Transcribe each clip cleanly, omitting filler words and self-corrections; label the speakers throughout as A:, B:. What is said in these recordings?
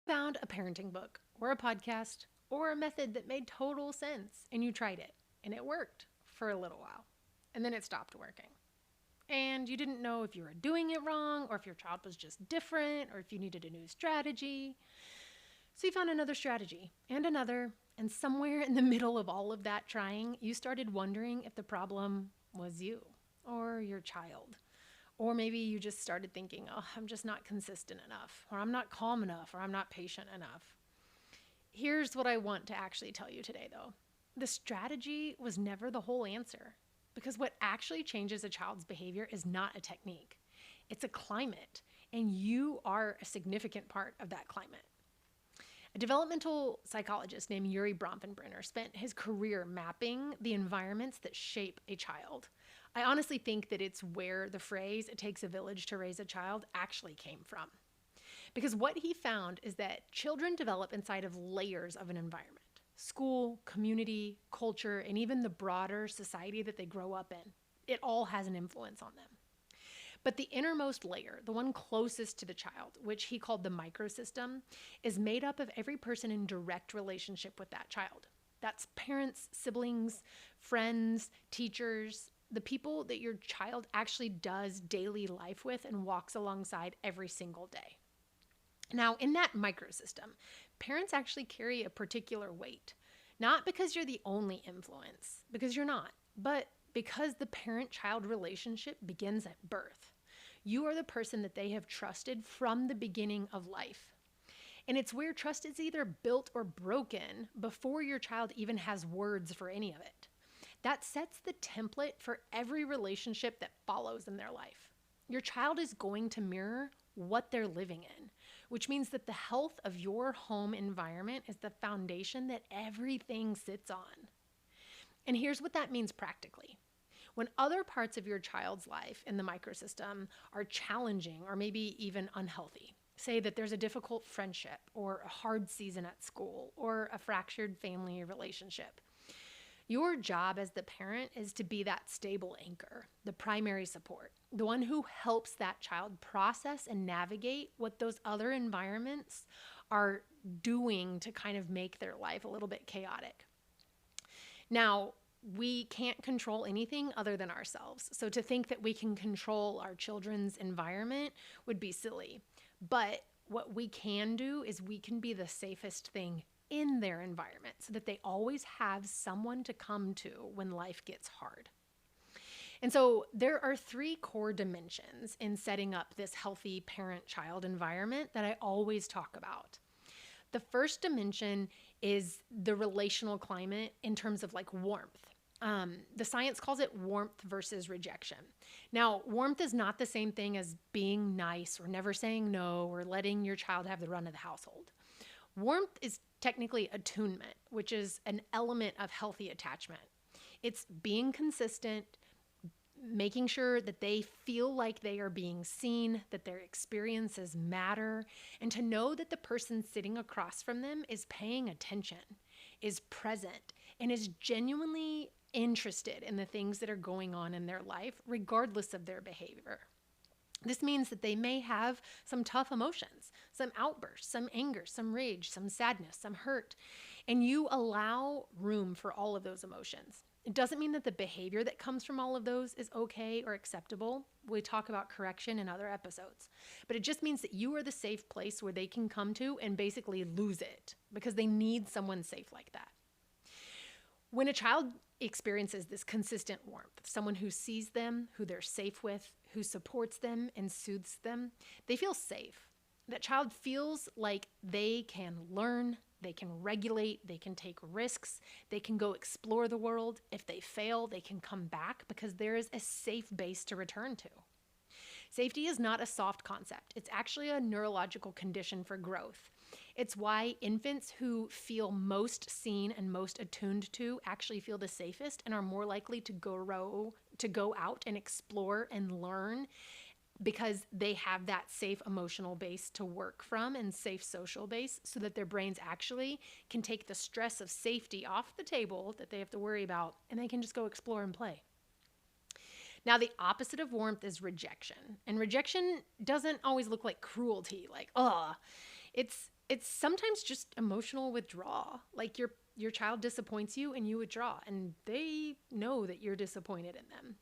A: Found a parenting book or a podcast or a method that made total sense and you tried it and it worked for a little while and then it stopped working. And you didn't know if you were doing it wrong or if your child was just different or if you needed a new strategy. So you found another strategy and another, and somewhere in the middle of all of that trying, you started wondering if the problem was you or your child. Or maybe you just started thinking, oh, I'm just not consistent enough, or I'm not calm enough, or I'm not patient enough. Here's what I want to actually tell you today, though. The strategy was never the whole answer, because what actually changes a child's behavior is not a technique, it's a climate, and you are a significant part of that climate. A developmental psychologist named Yuri Bronfenbrenner spent his career mapping the environments that shape a child. I honestly think that it's where the phrase, it takes a village to raise a child, actually came from. Because what he found is that children develop inside of layers of an environment: school, community, culture, and even the broader society that they grow up in. It all has an influence on them. But the innermost layer, the one closest to the child, which he called the microsystem, is made up of every person in direct relationship with that child. That's parents, siblings, friends, teachers, the people that your child actually does daily life with and walks alongside every single day. Now, in that microsystem, parents actually carry a particular weight, not because you're the only influence, because you're not, but because the parent child relationship begins at birth. You are the person that they have trusted from the beginning of life. And it's where trust is either built or broken before your child even has words for any of it. That sets the template for every relationship that follows in their life. Your child is going to mirror what they're living in, which means that the health of your home environment is the foundation that everything sits on. And here's what that means practically. When other parts of your child's life in the microsystem are challenging or maybe even unhealthy, say that there's a difficult friendship or a hard season at school or a fractured family relationship, your job as the parent is to be that stable anchor, the primary support, the one who helps that child process and navigate what those other environments are doing to kind of make their life a little bit chaotic. Now, we can't control anything other than ourselves. So to think that we can control our children's environment would be silly. But what we can do is we can be the safest thing in their environment so that they always have someone to come to when life gets hard. And so there are three core dimensions in setting up this healthy parent-child environment that I always talk about. The first dimension is the relational climate in terms of like warmth. The science calls it warmth versus rejection. Now, warmth is not the same thing as being nice or never saying no or letting your child have the run of the household. Warmth is technically attunement, which is an element of healthy attachment. It's being consistent, making sure that they feel like they are being seen, that their experiences matter, and to know that the person sitting across from them is paying attention, is present, and is genuinely interested in the things that are going on in their life, regardless of their behavior. This means that they may have some tough emotions, some outbursts, some anger, some rage, some sadness, some hurt, and you allow room for all of those emotions. It doesn't mean that the behavior that comes from all of those is okay or acceptable. We talk about correction in other episodes. But it just means that you are the safe place where they can come to and basically lose it because they need someone safe like that. When a child experiences this consistent warmth, someone who sees them, who they're safe with, who supports them and soothes them, they feel safe. That child feels like they can learn, they can regulate, they can take risks, they can go explore the world. If they fail, they can come back because there is a safe base to return to. Safety is not a soft concept. It's actually a neurological condition for growth. It's why infants who feel most seen and most attuned to actually feel the safest and are more likely to go out and explore and learn because they have that safe emotional base to work from and safe social base so that their brains actually can take the stress of safety off the table that they have to worry about and they can just go explore and play. Now, the opposite of warmth is rejection. And rejection doesn't always look like cruelty, like, ugh. It's It's sometimes just emotional withdrawal. Like your child disappoints you and you withdraw, and they know that you're disappointed in them.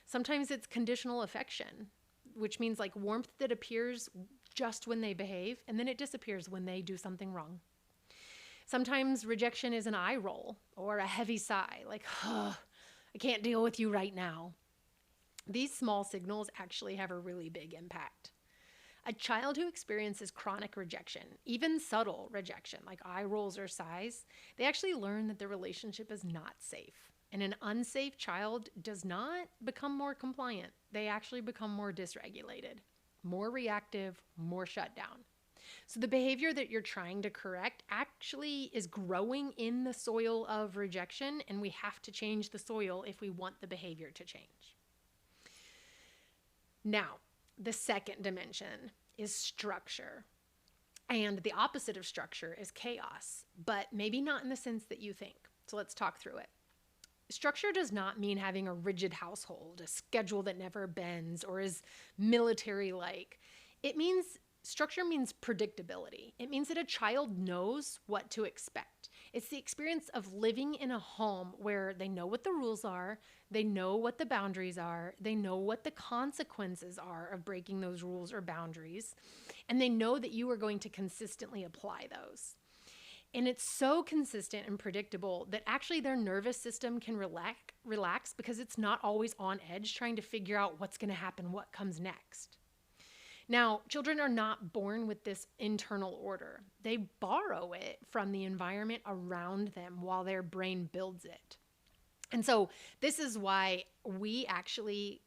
A: Sometimes it's conditional affection, which means like warmth that appears just when they behave and then it disappears when they do something wrong. Sometimes rejection is an eye roll or a heavy sigh, like, oh, I can't deal with you right now. These small signals actually have a really big impact. A child who experiences chronic rejection, even subtle rejection, like eye rolls or sighs, they actually learn that the relationship is not safe. And an unsafe child does not become more compliant. They actually become more dysregulated, more reactive, more shut down. So the behavior that you're trying to correct actually is growing in the soil of rejection, and we have to change the soil if we want the behavior to change. Now, the second dimension is structure. And the opposite of structure is chaos, but maybe not in the sense that you think. So let's talk through it. Structure does not mean having a rigid household, a schedule that never bends or is military-like. Structure means predictability. It means that a child knows what to expect. It's the experience of living in a home where they know what the rules are, they know what the boundaries are, they know what the consequences are of breaking those rules or boundaries, and they know that you are going to consistently apply those. And it's so consistent and predictable that actually their nervous system can relax because it's not always on edge trying to figure out what's going to happen, what comes next. Now, children are not born with this internal order. They borrow it from the environment around them while their brain builds it. And so this is why we actually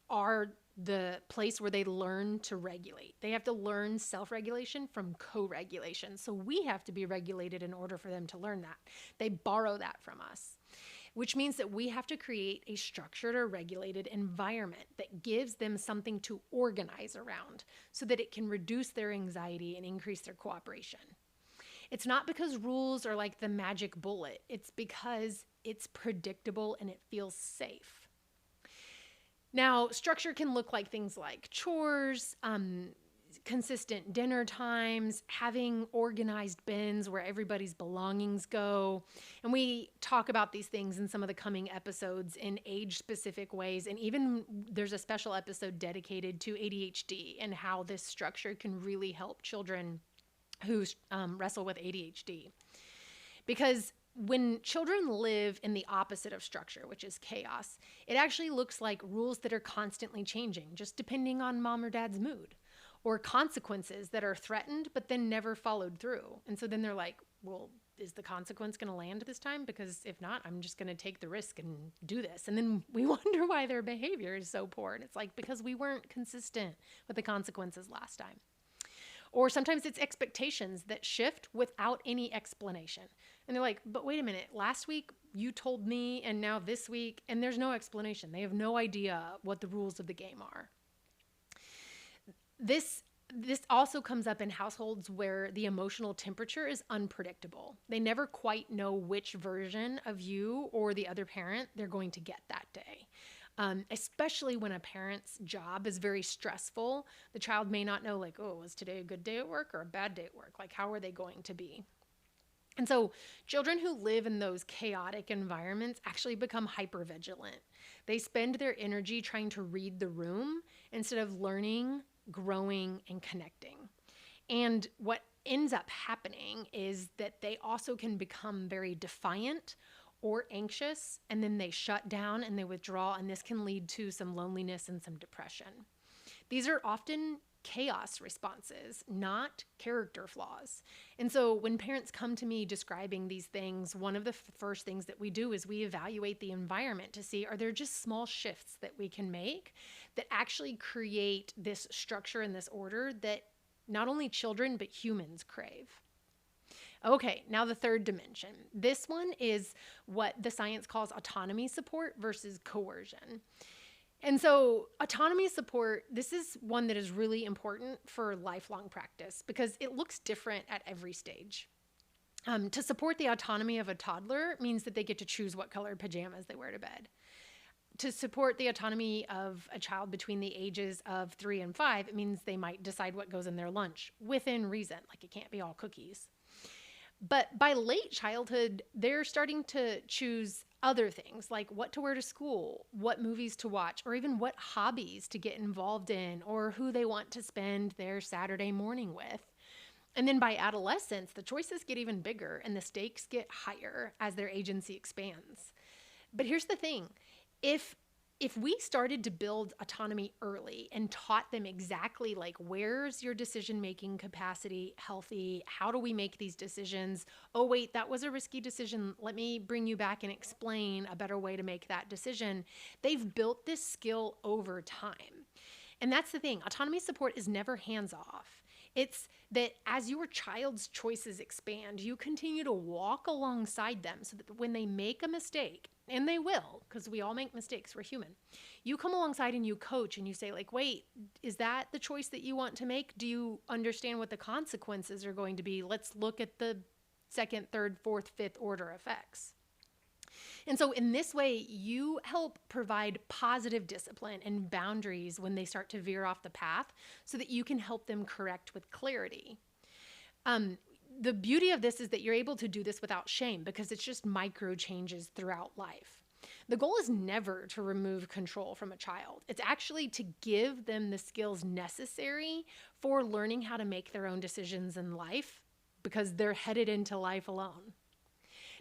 A: are the place where they learn to regulate. They have to learn self-regulation from co-regulation. So we have to be regulated in order for them to learn that. They borrow that from us, which means that we have to create a structured or regulated environment that gives them something to organize around so that it can reduce their anxiety and increase their cooperation. It's not because rules are like the magic bullet. It's because it's predictable and it feels safe. Now, structure can look like things like chores, consistent dinner times, having organized bins where everybody's belongings go. And we talk about these things in some of the coming episodes in age-specific ways. And even there's a special episode dedicated to ADHD and how this structure can really help children who wrestle with ADHD. Because when children live in the opposite of structure, which is chaos, it actually looks like rules that are constantly changing, just depending on mom or dad's mood, or consequences that are threatened but then never followed through. And so then they're like, well, is the consequence going to land this time? Because if not, I'm just going to take the risk and do this. And then we wonder why their behavior is so poor. And it's like, because we weren't consistent with the consequences last time. Or sometimes it's expectations that shift without any explanation. And they're like, but wait a minute, last week you told me, and now this week, and there's no explanation. They have no idea what the rules of the game are. This also comes up in households where the emotional temperature is unpredictable. They never quite know which version of you or the other parent they're going to get that day. Especially when a parent's job is very stressful, the child may not know, like, oh, was today a good day at work or a bad day at work? Like, how are they going to be? And so children who live in those chaotic environments actually become hypervigilant. They spend their energy trying to read the room instead of learning, growing, and connecting. And what ends up happening is that they also can become very defiant or anxious, and then they shut down and they withdraw, and this can lead to some loneliness and some depression. These are often chaos responses, not character flaws. And so when parents come to me describing these things, one of the first things that we do is we evaluate the environment to see, are there just small shifts that we can make that actually create this structure and this order that not only children but humans crave. Okay, now the third dimension. This one is what the science calls autonomy support versus coercion. And so autonomy support, this is one that is really important for lifelong practice because it looks different at every stage. To support the autonomy of a toddler means that they get to choose what color pajamas they wear to bed. to support the autonomy of a child between the ages of 3 and 5, it means they might decide what goes in their lunch within reason. Like, it can't be all cookies. But by late childhood, they're starting to choose other things, like what to wear to school, what movies to watch, or even what hobbies to get involved in, or who they want to spend their Saturday morning with. And then by adolescence, the choices get even bigger and the stakes get higher as their agency expands. But here's the thing. If we started to build autonomy early and taught them exactly like, where's your decision-making capacity healthy? How do we make these decisions? Oh, wait, that was a risky decision. Let me bring you back and explain a better way to make that decision. They've built this skill over time. And that's the thing. Autonomy support is never hands off. It's that as your child's choices expand, you continue to walk alongside them so that when they make a mistake, and they will, because we all make mistakes, we're human, you come alongside and you coach and you say, like, wait, is that the choice that you want to make? Do you understand what the consequences are going to be? Let's look at the second, third, fourth, fifth order effects. And so in this way, you help provide positive discipline and boundaries when they start to veer off the path so that you can help them correct with clarity. The beauty of this is that you're able to do this without shame because it's just micro changes throughout life. The goal is never to remove control from a child. It's actually to give them the skills necessary for learning how to make their own decisions in life because they're headed into life alone.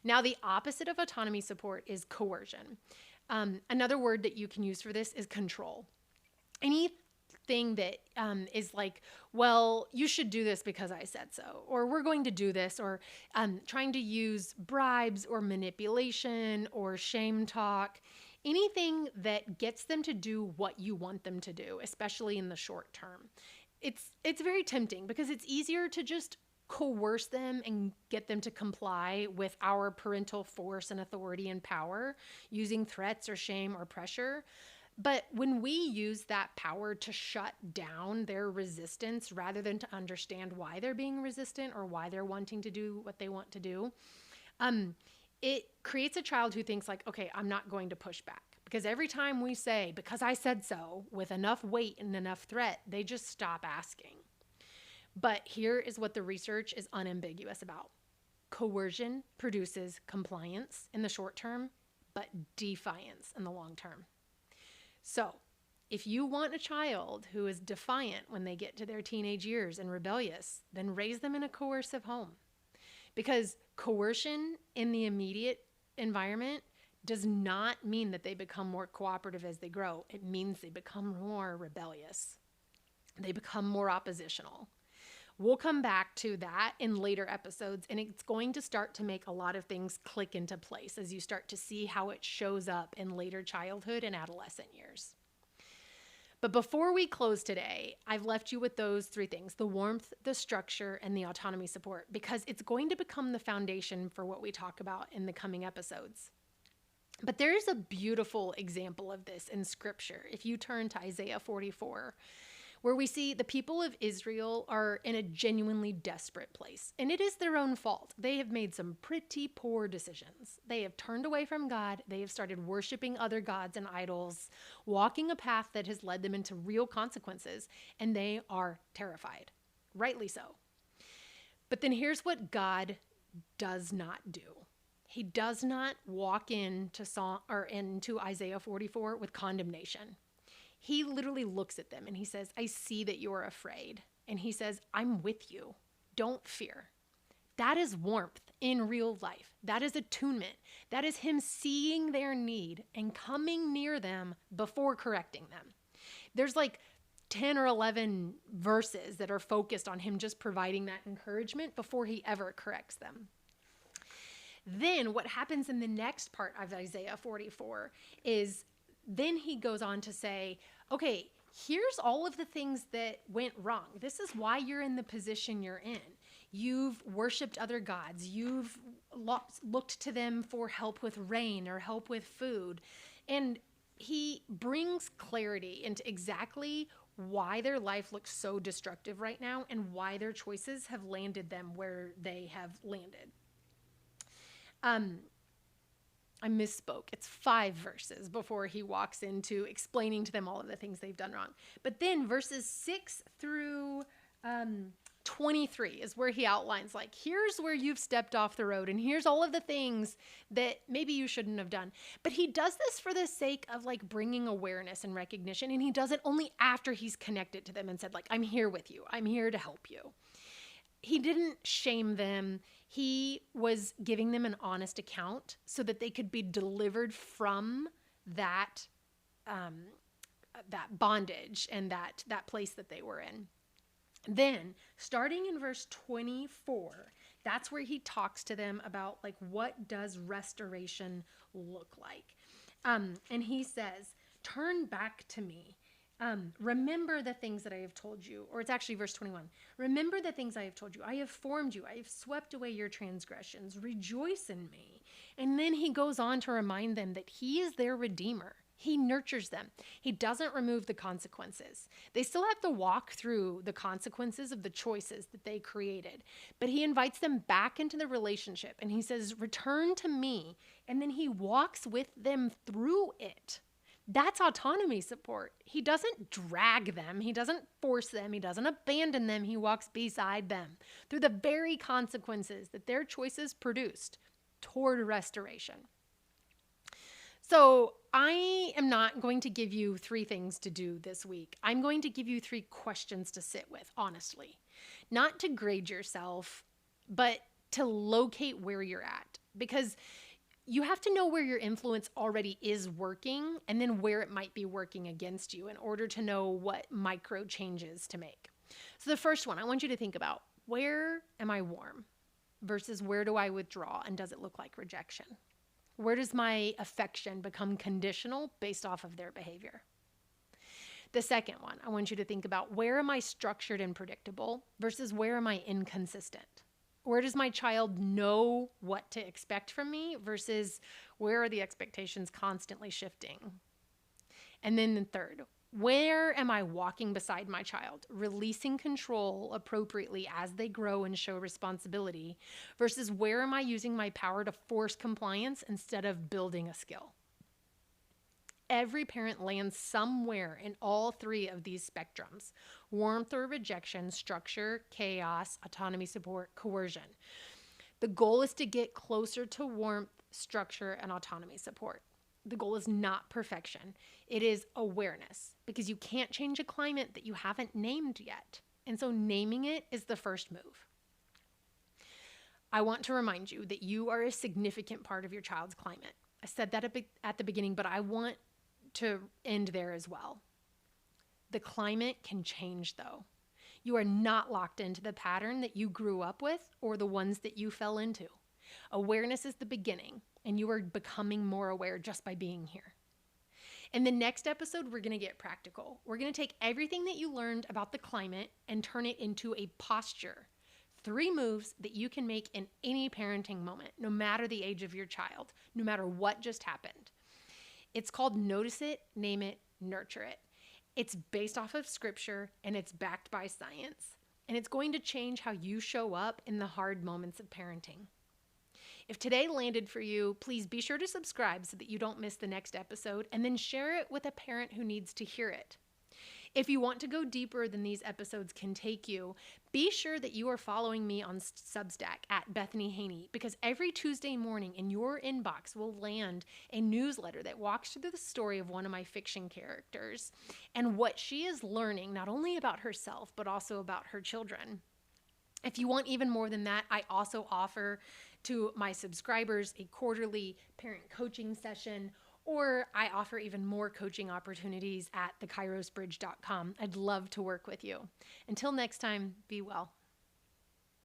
A: Now, the opposite of autonomy support is coercion. Another word that you can use for this is control. Anything that is like, well, you should do this because I said so, or we're going to do this, or trying to use bribes or manipulation or shame talk, anything that gets them to do what you want them to do, especially in the short term. It's very tempting because it's easier to just coerce them and get them to comply with our parental force and authority and power using threats or shame or pressure. But when we use that power to shut down their resistance rather than to understand why they're being resistant or why they're wanting to do what they want to do, it creates a child who thinks like, okay, I'm not going to push back. Because every time we say, because I said so, with enough weight and enough threat, they just stop asking. But here is what the research is unambiguous about. Coercion produces compliance in the short term, but defiance in the long term. So if you want a child who is defiant when they get to their teenage years and rebellious, then raise them in a coercive home. Because coercion in the immediate environment does not mean that they become more cooperative as they grow. It means they become more rebellious. They become more oppositional. We'll come back to that in later episodes, and it's going to start to make a lot of things click into place as you start to see how it shows up in later childhood and adolescent years. But before we close today, I've left you with those three things: the warmth, the structure, and the autonomy support, because it's going to become the foundation for what we talk about in the coming episodes. But there's a beautiful example of this in Scripture. If you turn to Isaiah 44, where we see the people of Israel are in a genuinely desperate place. And it is their own fault. They have made some pretty poor decisions. They have turned away from God. They have started worshiping other gods and idols, walking a path that has led them into real consequences, and they are terrified. Rightly so. But then here's what God does not do. He does not walk into Isaiah 44 with condemnation. He literally looks at them and he says, I see that you are afraid. And he says, I'm with you. Don't fear. That is warmth in real life. That is attunement. That is him seeing their need and coming near them before correcting them. There's like 10 or 11 verses that are focused on him just providing that encouragement before he ever corrects them. Then what happens in the next part of Isaiah 44 is then he goes on to say, okay, here's all of the things that went wrong. This is why you're in the position you're in. You've worshiped other gods. You've looked to them for help with rain or help with food. And he brings clarity into exactly why their life looks so destructive right now and why their choices have landed them where they have landed. I misspoke. It's 5 verses before he walks into explaining to them all of the things they've done wrong. But then verses 6 through 23 is where he outlines, like, here's where you've stepped off the road and here's all of the things that maybe you shouldn't have done. But he does this for the sake of like bringing awareness and recognition. And he does it only after he's connected to them and said, like, I'm here with you. I'm here to help you. He didn't shame them. He was giving them an honest account so that they could be delivered from that bondage and that place that they were in. Then, starting in verse 24, that's where he talks to them about, like, what does restoration look like? And he says, turn back to me. Remember the things that I have told you. Or it's actually verse 21. Remember the things I have told you. I have formed you. I have swept away your transgressions. Rejoice in me. And then he goes on to remind them that he is their redeemer. He nurtures them. He doesn't remove the consequences. They still have to walk through the consequences of the choices that they created. But he invites them back into the relationship. And he says, return to me. And then he walks with them through it. That's autonomy support. He doesn't drag them. He doesn't force them. He doesn't abandon them. He walks beside them through the very consequences that their choices produced toward restoration. So I am not going to give you 3 things to do this week. I'm going to give you 3 questions to sit with, honestly. Not to grade yourself, but to locate where you're at. Because you have to know where your influence already is working and then where it might be working against you in order to know what micro changes to make. So the first one, I want you to think about, where am I warm versus where do I withdraw, and does it look like rejection? Where does my affection become conditional based off of their behavior? The second one, I want you to think about, where am I structured and predictable versus where am I inconsistent? Where does my child know what to expect from me versus where are the expectations constantly shifting? And then the third, where am I walking beside my child, releasing control appropriately as they grow and show responsibility versus where am I using my power to force compliance instead of building a skill? Every parent lands somewhere in all 3 of these spectrums: warmth or rejection, structure, chaos, autonomy support, coercion. The goal is to get closer to warmth, structure, and autonomy support. The goal is not perfection. It is awareness, because you can't change a climate that you haven't named yet. And so naming it is the first move. I want to remind you that you are a significant part of your child's climate. I said that at the beginning, but I want to end there as well. The climate can change, though. You are not locked into the pattern that you grew up with or the ones that you fell into. Awareness is the beginning, and you are becoming more aware just by being here. In the next episode, we're going to get practical. We're going to take everything that you learned about the climate and turn it into a posture. 3 moves that you can make in any parenting moment, no matter the age of your child, no matter what just happened. It's called Notice It, Name It, Nurture It. It's based off of scripture and it's backed by science. And it's going to change how you show up in the hard moments of parenting. If today landed for you, please be sure to subscribe so that you don't miss the next episode, and then share it with a parent who needs to hear it. If you want to go deeper than these episodes can take you, be sure that you are following me on Substack at Bethany Haney, because every Tuesday morning in your inbox will land a newsletter that walks through the story of one of my fiction characters and what she is learning, not only about herself, but also about her children. If you want even more than that, I also offer to my subscribers a quarterly parent coaching session, or I offer even more coaching opportunities at theKairosBridge.com. I'd love to work with you. Until next time, be well.